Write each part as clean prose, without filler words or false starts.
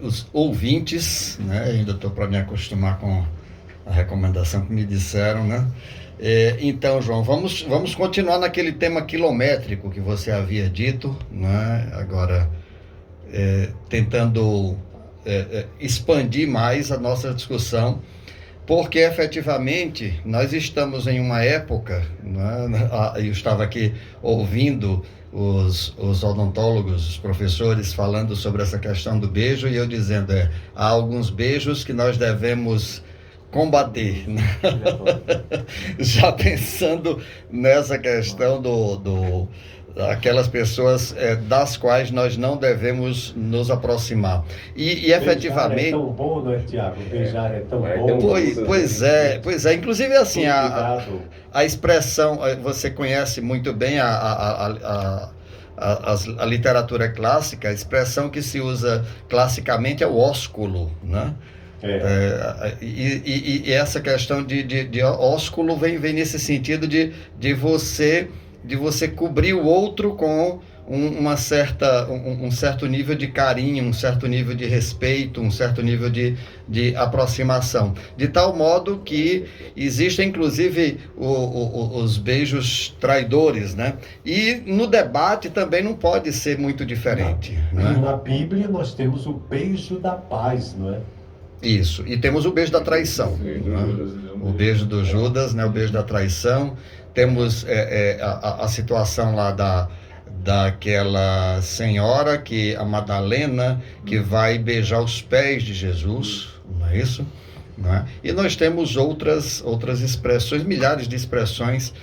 Os ouvintes, né? Ainda estou para me acostumar com a recomendação que me disseram, né? Então, João, vamos continuar naquele tema quilométrico que você havia dito, né? Agora, tentando expandir mais a nossa discussão, porque efetivamente nós estamos em uma época, né? Eu estava aqui ouvindo os odontólogos, os professores falando sobre essa questão do beijo, e eu dizendo, há alguns beijos que nós devemos combater, né? Já pensando nessa questão aquelas pessoas das quais nós não devemos nos aproximar. E efetivamente... Beijar é tão bom, não é, Tiago? Beijar é tão bom. Pois é. Inclusive, assim, a expressão, você conhece muito bem a literatura clássica, a expressão que se usa classicamente é o ósculo, né? E essa questão de ósculo vem nesse sentido de você cobrir o outro com um certo nível de carinho, um certo nível de respeito, um certo nível de aproximação. De tal modo que existem, inclusive, os beijos traidores, né? E no debate também não pode ser muito diferente. Na Bíblia nós temos o beijo da paz, não é? Isso, e temos o beijo da traição, né? O beijo do Judas, né? O beijo da traição. Temos a situação lá daquela senhora, a Madalena, que vai beijar os pés de Jesus, não é isso? Não é? E nós temos outras expressões, milhares de expressões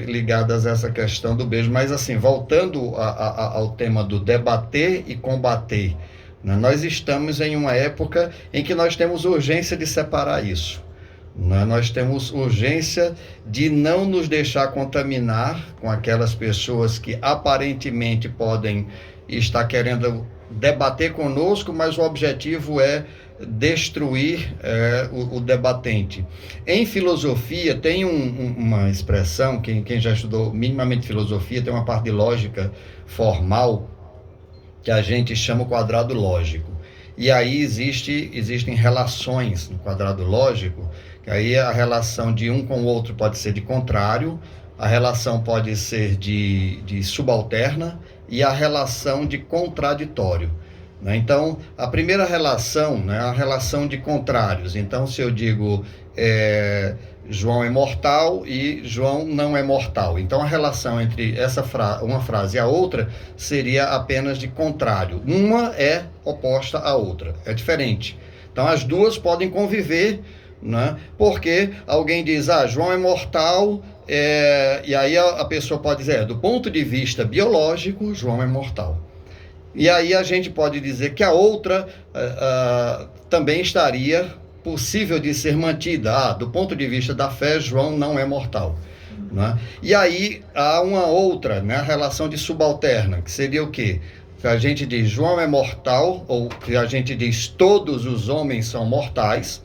ligadas a essa questão do beijo. Mas assim, voltando ao tema do debater e combater, né? Nós estamos em uma época em que nós temos urgência de separar isso. Nós temos urgência de não nos deixar contaminar com aquelas pessoas que aparentemente podem estar querendo debater conosco, mas o objetivo é destruir o debatente. Em filosofia tem uma expressão, quem já estudou minimamente filosofia, tem uma parte de lógica formal que a gente chama o quadrado lógico. E aí existem relações no quadrado lógico, que aí a relação de um com o outro pode ser de contrário, a relação pode ser de subalterna e a relação de contraditório, né? Então, a primeira relação, né, a relação de contrários. Então, se eu digo João é mortal e João não é mortal, então a relação entre uma frase e a outra seria apenas de contrário. Uma é oposta à outra, é diferente. Então, as duas podem conviver, né? Porque alguém diz, João é mortal, e aí a pessoa pode dizer, do ponto de vista biológico, João é mortal. E aí a gente pode dizer que a outra também estaria possível de ser mantida. Do ponto de vista da fé, João não é mortal, né? E aí há uma outra, né, a relação de subalterna, que seria o quê? Que a gente diz João é mortal, ou que a gente diz todos os homens são mortais,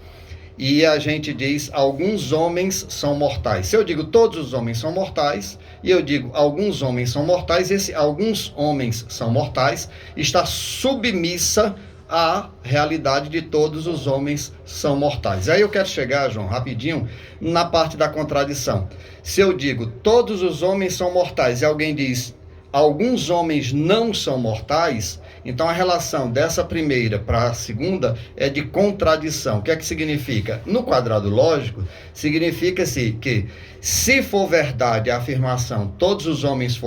e a gente diz alguns homens são mortais. Se eu digo todos os homens são mortais, e eu digo alguns homens são mortais, esse alguns homens são mortais está submissa à realidade de todos os homens são mortais. Aí eu quero chegar, João, rapidinho, na parte da contradição. Se eu digo todos os homens são mortais e alguém diz alguns homens não são mortais, então a relação dessa primeira para a segunda é de contradição. O que é que significa? No quadrado lógico, significa-se que, se for verdade a afirmação todos os homens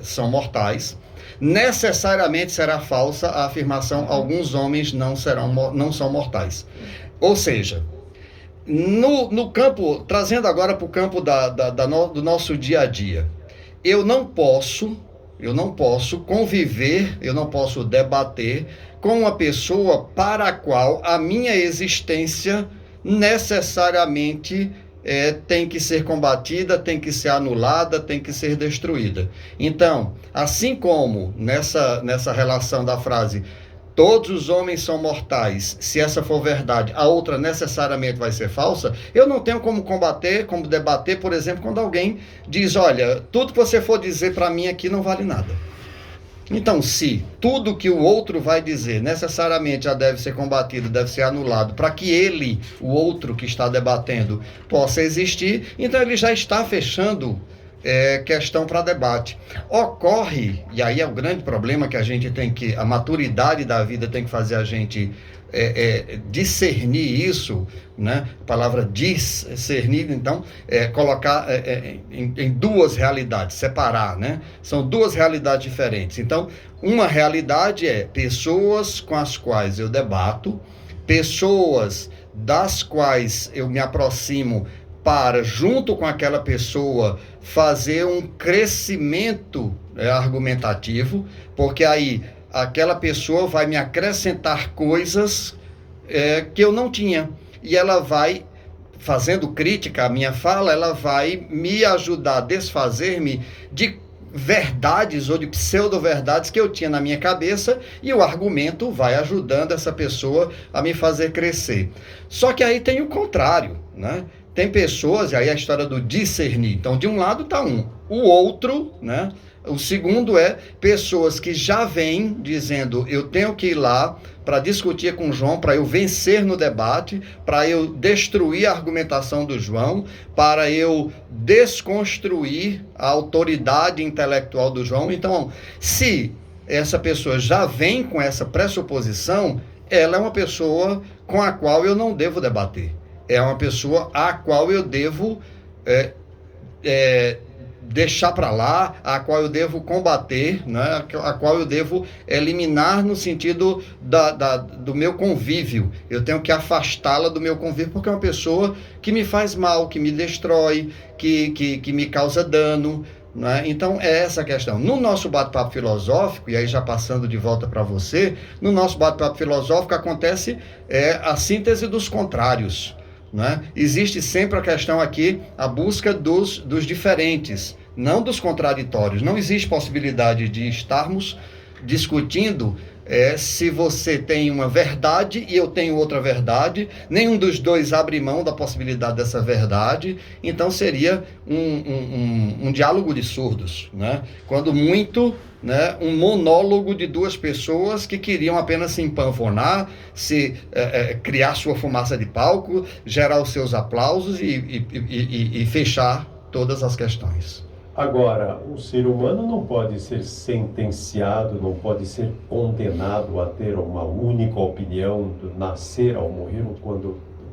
são mortais, necessariamente será falsa a afirmação alguns homens não são mortais. Ou seja, no campo, trazendo agora para o campo do nosso dia a dia, eu não posso conviver, eu não posso debater com uma pessoa para a qual a minha existência necessariamente tem que ser combatida, tem que ser anulada, tem que ser destruída. Então, assim como nessa relação da frase todos os homens são mortais, se essa for verdade, a outra necessariamente vai ser falsa, eu não tenho como combater, como debater, por exemplo, quando alguém diz, olha, tudo que você for dizer para mim aqui não vale nada. Então, se tudo que o outro vai dizer necessariamente já deve ser combatido, deve ser anulado, para que ele, o outro que está debatendo, possa existir, então ele já está fechando questão para debate. Ocorre, e aí é o grande problema que a gente tem que, a maturidade da vida tem que fazer a gente discernir isso, né? A palavra discernir, então, colocar em duas realidades, separar, né? São duas realidades diferentes. Então, uma realidade é pessoas com as quais eu debato, pessoas das quais eu me aproximo para, junto com aquela pessoa, fazer um crescimento argumentativo, porque aí aquela pessoa vai me acrescentar coisas que eu não tinha. E ela vai, fazendo crítica à minha fala, ela vai me ajudar a desfazer-me de verdades ou de pseudo-verdades que eu tinha na minha cabeça, e o argumento vai ajudando essa pessoa a me fazer crescer. Só que aí tem o contrário, né? Tem pessoas, e aí a história do discernir. Então, de um lado está o outro, né? O segundo é pessoas que já vêm dizendo, eu tenho que ir lá para discutir com o João, para eu vencer no debate, para eu destruir a argumentação do João, para eu desconstruir a autoridade intelectual do João. Então, se essa pessoa já vem com essa pressuposição, ela é uma pessoa com a qual eu não devo debater. É uma pessoa a qual eu devo deixar para lá, a qual eu devo combater, né? A qual eu devo eliminar no sentido do meu convívio. Eu tenho que afastá-la do meu convívio, porque é uma pessoa que me faz mal, que me destrói, que me causa dano, né? Então, é essa a questão. No nosso bate-papo filosófico, e aí já passando de volta para você, no nosso bate-papo filosófico acontece a síntese dos contrários. Né? Existe sempre a questão aqui, a busca dos diferentes, não dos contraditórios. Não existe possibilidade de estarmos discutindo se você tem uma verdade e eu tenho outra verdade, nenhum dos dois abre mão da possibilidade dessa verdade, então seria um diálogo de surdos, né? Quando muito, né, um monólogo de duas pessoas que queriam apenas se empanfonar, criar sua fumaça de palco, gerar os seus aplausos e fechar todas as questões. Agora, o ser humano não pode ser sentenciado, não pode ser condenado a ter uma única opinião, do nascer ao morrer, ou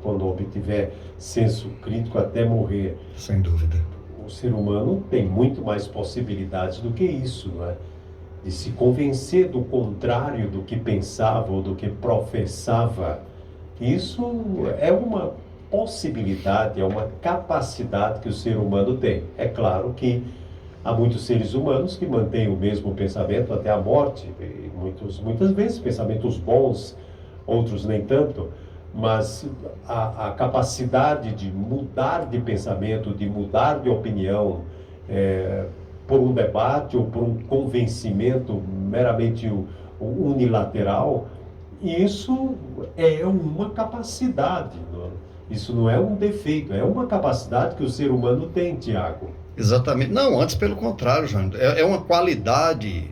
quando obtiver senso crítico até morrer. Sem dúvida. O ser humano tem muito mais possibilidades do que isso, não é? De se convencer do contrário do que pensava ou do que professava. Isso é uma possibilidade, é uma capacidade que o ser humano tem. É claro que há muitos seres humanos que mantêm o mesmo pensamento até a morte, e muitas vezes pensamentos bons, outros nem tanto, mas a capacidade de mudar de pensamento, de mudar de opinião, por um debate ou por um convencimento meramente unilateral, isso é uma capacidade, isso não é um defeito, é uma capacidade que o ser humano tem, Tiago. Exatamente. Não, antes pelo contrário, João. É uma qualidade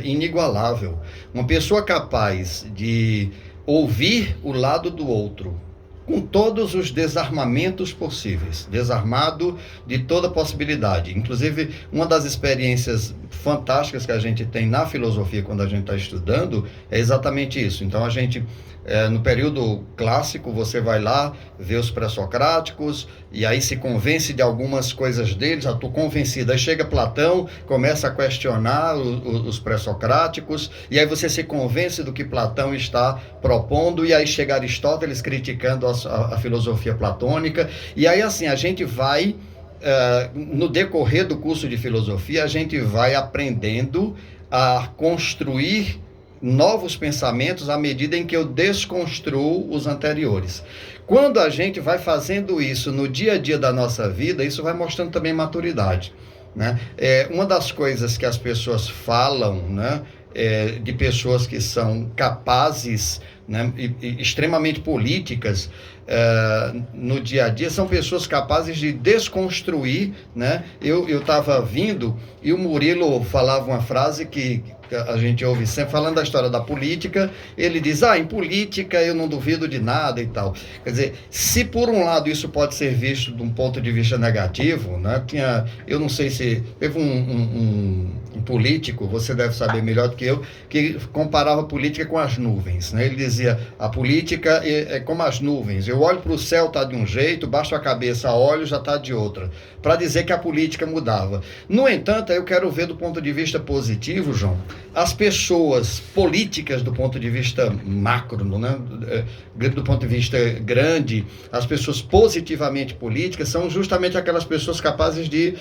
inigualável. Uma pessoa capaz de ouvir o lado do outro, com todos os desarmamentos possíveis, desarmado de toda possibilidade. Inclusive, uma das experiências fantásticas que a gente tem na filosofia quando a gente está estudando é exatamente isso. Então, a gente, no período clássico, você vai lá ver os pré-socráticos e aí se convence de algumas coisas deles, estou convencido. Aí chega Platão, começa a questionar os pré-socráticos, e aí você se convence do que Platão está propondo, e aí chega Aristóteles criticando a filosofia platônica, e aí assim, a gente vai, no decorrer do curso de filosofia, a gente vai aprendendo a construir novos pensamentos à medida em que eu desconstruo os anteriores. Quando a gente vai fazendo isso no dia a dia da nossa vida, isso vai mostrando também maturidade, né? Uma das coisas que as pessoas falam, né, de pessoas que são capazes, né, e extremamente políticas no dia a dia, são pessoas capazes de desconstruir, né? Eu estava vindo e o Murilo falava uma frase que que a gente ouve sempre, falando da história da política, ele diz, em política eu não duvido de nada e tal. Quer dizer, se por um lado isso pode ser visto de um ponto de vista negativo, né? Eu não sei se... Teve um político, você deve saber melhor do que eu, que comparava a política com as nuvens, né? Ele dizia, a política é como as nuvens, eu olho para o céu, está de um jeito, baixo a cabeça, olho, já está de outra, para dizer que a política mudava. No entanto, eu quero ver do ponto de vista positivo, João, as pessoas políticas do ponto de vista macro, né? Do ponto de vista grande, as pessoas positivamente políticas são justamente aquelas pessoas capazes de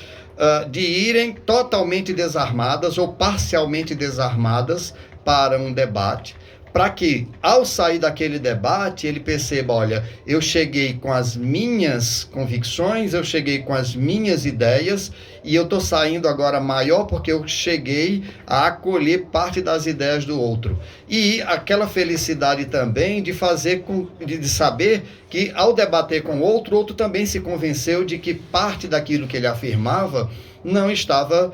irem totalmente desarmadas ou parcialmente desarmadas para um debate, para que, ao sair daquele debate, ele perceba, olha, eu cheguei com as minhas convicções, eu cheguei com as minhas ideias, e eu estou saindo agora maior porque eu cheguei a acolher parte das ideias do outro. E aquela felicidade também de de saber que, ao debater com o outro também se convenceu de que parte daquilo que ele afirmava não estava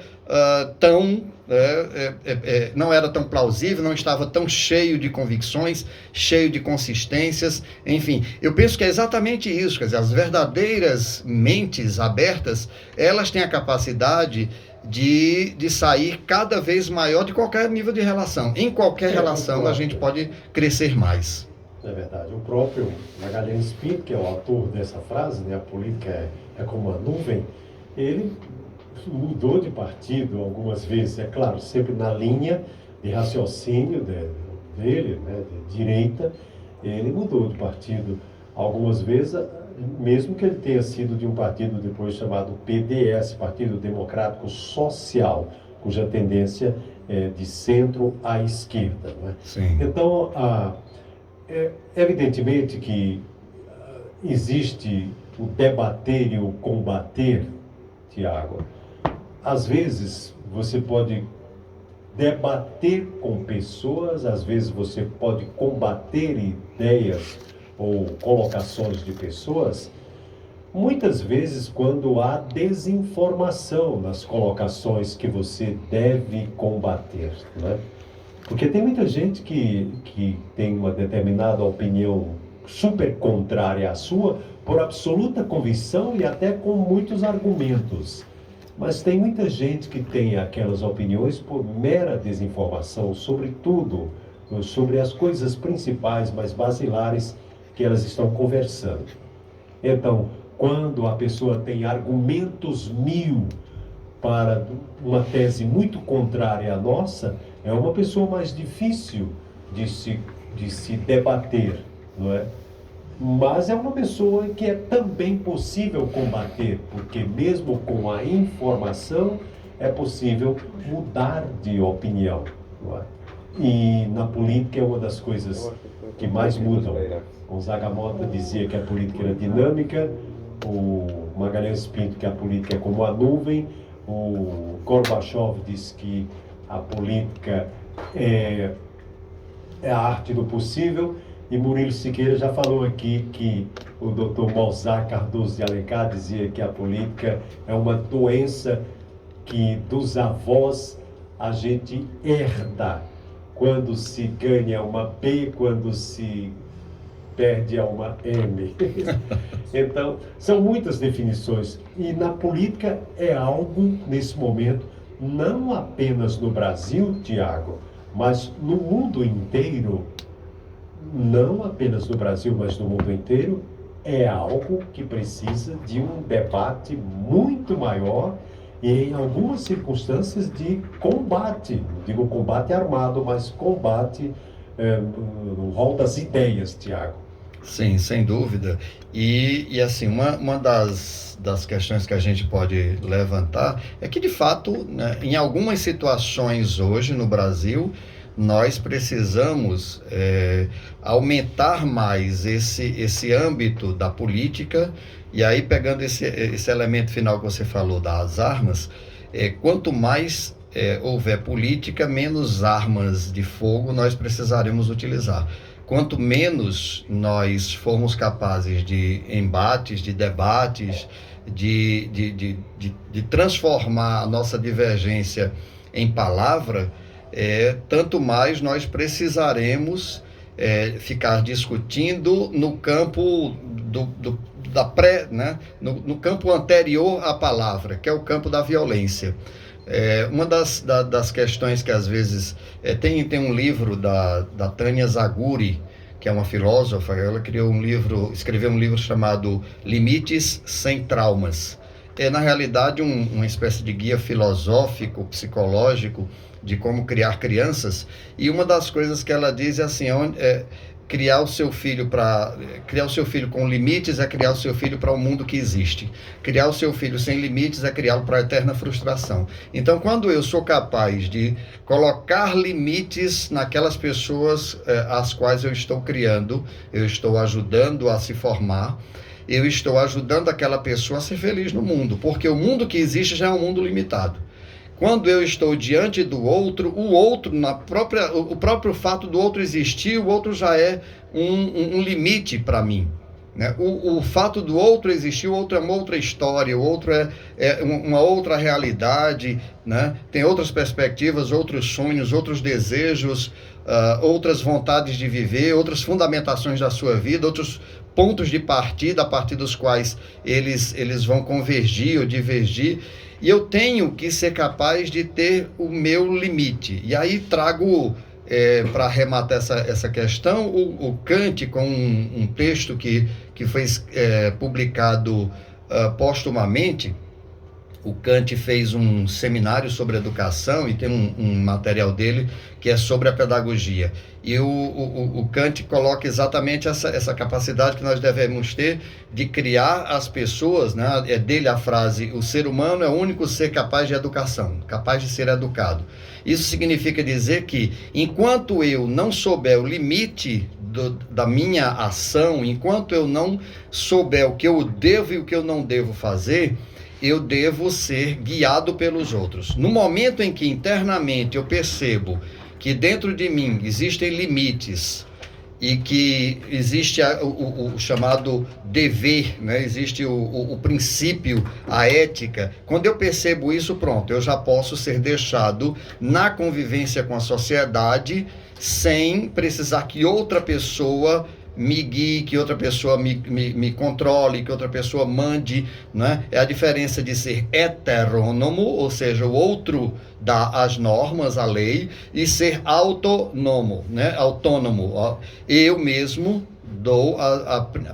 não era tão plausível, não estava tão cheio de convicções, cheio de consistências, enfim. Eu penso que é exatamente isso, quer dizer, as verdadeiras mentes abertas, elas têm a capacidade de sair cada vez maior de qualquer nível de relação. Em qualquer relação a gente pode crescer mais. É verdade. O próprio Magalhães Pinto, que é o autor dessa frase, né, a política é como uma nuvem, ele mudou de partido algumas vezes, é claro, sempre na linha de raciocínio dele, né, de direita. Ele mudou de partido algumas vezes, mesmo que ele tenha sido de um partido depois chamado PDS, Partido Democrático Social, cuja tendência é de centro à esquerda, né? Sim. Então, evidentemente que existe o debater e o combater, Tiago. Às vezes você pode debater com pessoas, às vezes você pode combater ideias ou colocações de pessoas, muitas vezes quando há desinformação nas colocações que você deve combater, né? Porque tem muita gente que tem uma determinada opinião super contrária à sua, por absoluta convicção e até com muitos argumentos. Mas tem muita gente que tem aquelas opiniões por mera desinformação sobre tudo, sobre as coisas principais, mais basilares que elas estão conversando. Então, quando a pessoa tem argumentos 1000 para uma tese muito contrária à nossa, é uma pessoa mais difícil de se debater, não é? Mas é uma pessoa que é também possível combater, porque mesmo com a informação é possível mudar de opinião, não é? E na política é uma das coisas que mais mudam. Gonzaga Mota dizia que a política era dinâmica, o Magalhães Pinto que a política é como a nuvem, o Gorbachev disse que a política é a arte do possível. E Murilo Siqueira já falou aqui que o Dr. Mozart Cardoso de Alencar dizia que a política é uma doença que dos avós a gente herda. Quando se ganha uma B, quando se perde a uma M. Então, são muitas definições. E na política é algo, nesse momento, não apenas no Brasil, Tiago, mas no mundo inteiro, não apenas no Brasil, mas no mundo inteiro, é algo que precisa de um debate muito maior e, em algumas circunstâncias, de combate. Não digo combate armado, mas combate no rol das ideias, Tiago. Sim, sem dúvida. E assim, uma das questões que a gente pode levantar é que, de fato, né, em algumas situações hoje no Brasil, nós precisamos aumentar mais esse âmbito da política. E aí, pegando esse elemento final que você falou das armas, quanto mais houver política, menos armas de fogo nós precisaremos utilizar. Quanto menos nós formos capazes de embates, de debates, de transformar a nossa divergência em palavra, tanto mais nós precisaremos ficar discutindo no campo no campo anterior à palavra, que é o campo da violência. Uma das questões que às vezes tem um livro da Tânia Zaguri, que é uma filósofa. Ela escreveu um livro chamado Limites Sem Traumas. É, na realidade, uma espécie de guia filosófico, psicológico, de como criar crianças. E uma das coisas que ela diz é assim, criar o seu filho com limites é criar o seu filho para o mundo que existe. Criar o seu filho sem limites é criá-lo para a eterna frustração. Então, quando eu sou capaz de colocar limites naquelas pessoas às quais eu estou criando, eu estou ajudando a se formar, eu estou ajudando aquela pessoa a ser feliz no mundo, porque o mundo que existe já é um mundo limitado. Quando eu estou diante do outro, o próprio fato do outro existir, o outro já é um limite para mim, né? O fato do outro existir, o outro é uma outra história, o outro é uma outra realidade, né? Tem outras perspectivas, outros sonhos, outros desejos, outras vontades de viver, outras fundamentações da sua vida, outros pontos de partida a partir dos quais eles vão convergir ou divergir. E eu tenho que ser capaz de ter o meu limite. E aí trago, para arrematar essa questão, o Kant, com um texto que foi publicado póstumamente. O Kant fez um seminário sobre educação e tem um material dele que é sobre a pedagogia. E o Kant coloca exatamente essa capacidade que nós devemos ter de criar as pessoas, né? É dele a frase: o ser humano é o único ser capaz de educação, capaz de ser educado. Isso significa dizer que, enquanto eu não souber o limite da minha ação, enquanto eu não souber o que eu devo e o que eu não devo fazer, eu devo ser guiado pelos outros. No momento em que internamente eu percebo que dentro de mim existem limites e que existe o chamado dever, né? Existe o princípio, a ética. Quando eu percebo isso, pronto, eu já posso ser deixado na convivência com a sociedade sem precisar que outra pessoa me guie, que outra pessoa me controle, que outra pessoa mande, né? É a diferença de ser heterônomo, ou seja, o outro dá as normas, a lei, e ser autônomo, né? Autônomo. Eu mesmo dou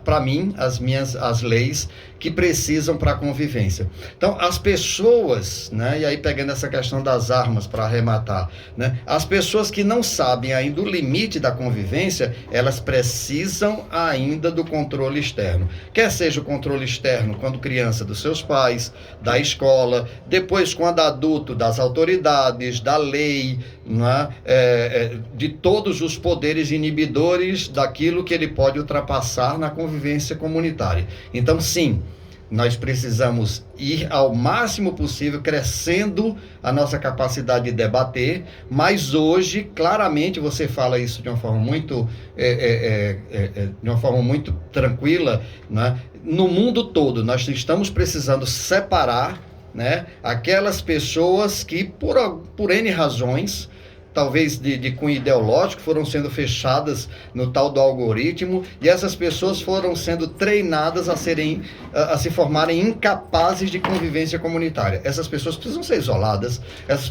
para mim as leis que precisam para a convivência. Então, as pessoas, né, e aí pegando essa questão das armas para arrematar, né, as pessoas que não sabem ainda o limite da convivência, elas precisam ainda do controle externo. Quer seja o controle externo quando criança dos seus pais, da escola, depois quando adulto das autoridades, da lei, né, de todos os poderes inibidores daquilo que ele pode ultrapassar na convivência comunitária. Então, sim, nós precisamos ir ao máximo possível crescendo a nossa capacidade de debater, mas hoje, claramente, você fala isso de uma forma muito, tranquila, né? No mundo todo, nós estamos precisando separar, né, aquelas pessoas que, por N razões, talvez de cunho ideológico, foram sendo fechadas no tal do algoritmo, e essas pessoas foram sendo treinadas a se formarem incapazes de convivência comunitária. Essas pessoas precisam ser isoladas, essas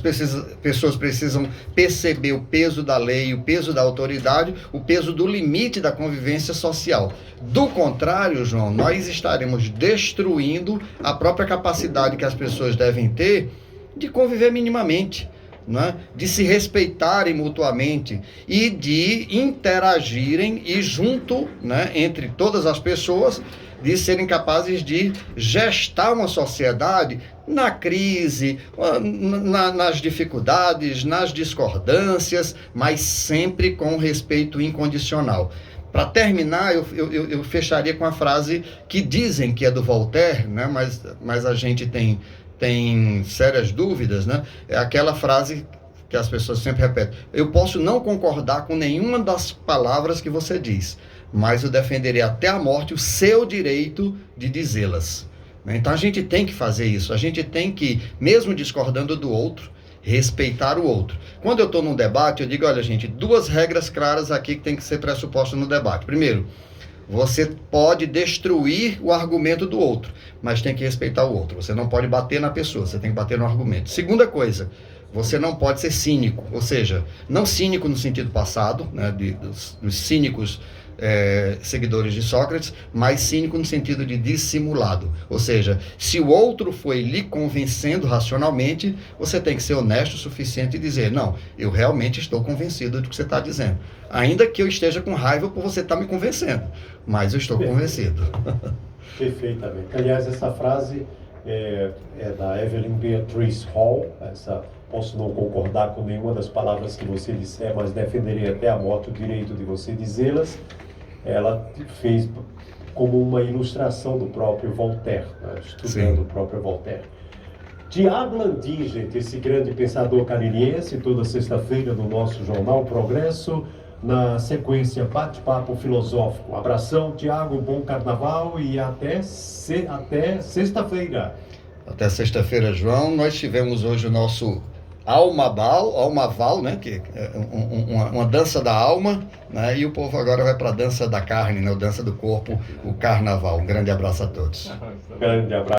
pessoas precisam perceber o peso da lei, o peso da autoridade, o peso do limite da convivência social. Do contrário, João, nós estaremos destruindo a própria capacidade que as pessoas devem ter de conviver minimamente, né? De se respeitarem mutuamente e de interagirem e junto, né, entre todas as pessoas, de serem capazes de gestar uma sociedade na crise, nas dificuldades, nas discordâncias, mas sempre com respeito incondicional. Para terminar, eu fecharia com a frase que dizem que é do Voltaire, né, mas a gente tem sérias dúvidas, né? É aquela frase que as pessoas sempre repetem: eu posso não concordar com nenhuma das palavras que você diz, mas eu defenderei até a morte o seu direito de dizê-las. Então a gente tem que fazer isso, a gente tem que, mesmo discordando do outro, respeitar o outro. Quando eu estou num debate, eu digo, olha gente, 2 regras claras aqui que tem que ser pressupostas no debate. Primeiro, você pode destruir o argumento do outro, mas tem que respeitar o outro. Você não pode bater na pessoa, você tem que bater no argumento. Segunda coisa, você não pode ser cínico, ou seja, não cínico no sentido passado, né, dos cínicos seguidores de Sócrates, mas cínico no sentido de dissimulado. Ou seja, se o outro foi lhe convencendo racionalmente, você tem que ser honesto o suficiente e dizer, não, eu realmente estou convencido do que você está dizendo. Ainda que eu esteja com raiva por você estar me convencendo, mas eu estou convencido. Perfeitamente. Aliás, essa frase é da Evelyn Beatrice Hall. Posso não concordar com nenhuma das palavras que você disser, mas defenderei até a morte o direito de você dizê-las. Ela fez como uma ilustração do próprio Voltaire, né? Estudando o próprio Voltaire. Tiago Landim, gente, esse grande pensador caririense, toda sexta-feira no nosso jornal Progresso, na sequência Bate-Papo Filosófico. Um abração, Tiago, bom carnaval e até sexta-feira. Até sexta-feira, João. Nós tivemos hoje o nosso Almaval, né, que é uma dança da alma, né, e o povo agora vai para a dança da carne, né, a dança do corpo, o carnaval. Um grande abraço a todos. Grande abraço.